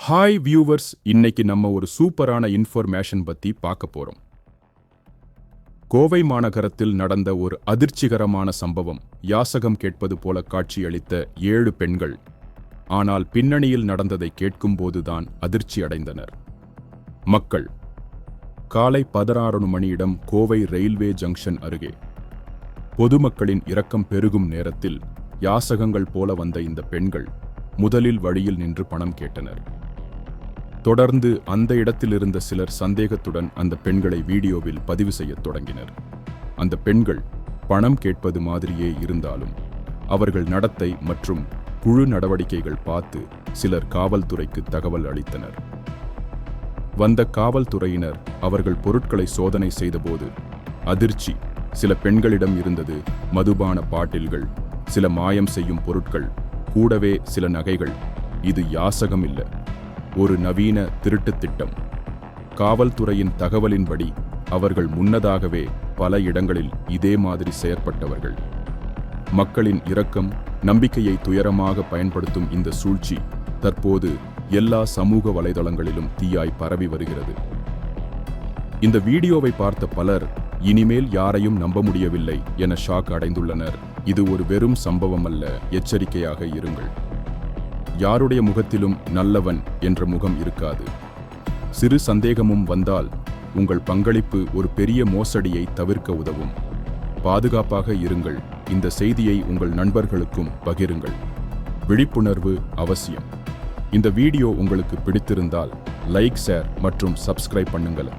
Hi viewers, இன்னைக்கு நம்ம ஒரு சூப்பரான இன்ஃபர்மேஷன் பத்தி பார்க்க போறோம். கோவை மாநகரத்தில் நடந்த ஒரு அதிர்ச்சிகரமான சம்பவம். யாசகம் கேட்பது போல காட்சியளித்த 7 பெண்கள். ஆனால் பின்னணியில் நடந்ததை கேட்கும்போதுதான் அதிர்ச்சி அடைந்தனர் மக்கள். காலை 16 மணியிடம் கோவை ரயில்வே ஜங்ஷன் அருகே பொதுமக்களின் இரக்கம் பெருகும் நேரத்தில் யாசகங்கள் போல வந்த இந்த பெண்கள் முதலில் வழியில் நின்று பணம் கேட்டனர். தொடர்ந்து அந்த இடத்திலிருந்த சிலர் சந்தேகத்துடன் அந்த பெண்களை வீடியோவில் பதிவு செய்யத் தொடங்கினர். அந்த பெண்கள் பணம் கேட்பது மாதிரியே இருந்தாலும் அவர்கள் நடத்தை மற்றும் குழு நடவடிக்கைகள் பார்த்து சிலர் காவல்துறைக்கு தகவல் அளித்தனர். வந்த காவல்துறையினர் அவர்கள் பொருட்களை சோதனை செய்தபோது அதிர்ச்சி. சில பெண்களிடம் இருந்தது மதுபான பாட்டில்கள், சில மாயம் செய்யும் பொருட்கள், கூடவே சில நகைகள். இது யாசகம் இல்ல, ஒரு நவீன திருட்டுத் திட்டம். காவல்துறையின் தகவலின்படி அவர்கள் முன்னதாகவே பல இடங்களில் இதே மாதிரி செயற்பட்டவர்கள். மக்களின் இரக்கம், நம்பிக்கையை துயரமாக பயன்படுத்தும் இந்த சூழ்ச்சி தற்போது எல்லா சமூக வலைதளங்களிலும் தீயாய் பரவி வருகிறது. இந்த வீடியோவை பார்த்த பலர் இனிமேல் யாரையும் நம்ப முடியவில்லை என ஷாக் அடைந்துள்ளனர். இது ஒரு வெறும் சம்பவம் அல்ல, எச்சரிக்கையாக இருங்கள். யாருடைய முகத்திலும் நல்லவன் என்ற முகம் இருக்காது. சிறு சந்தேகமும் வந்தால் உங்கள் பங்களிப்பு ஒரு பெரிய மோசடியை தவிர்க்க உதவும். பாதுகாப்பாக இருங்கள். இந்த செய்தியை உங்கள் நண்பர்களுக்கும் பகிருங்கள். விழிப்புணர்வு அவசியம். இந்த வீடியோ உங்களுக்கு பிடித்திருந்தால் லைக், ஷேர் மற்றும் சப்ஸ்கிரைப் பண்ணுங்கள்.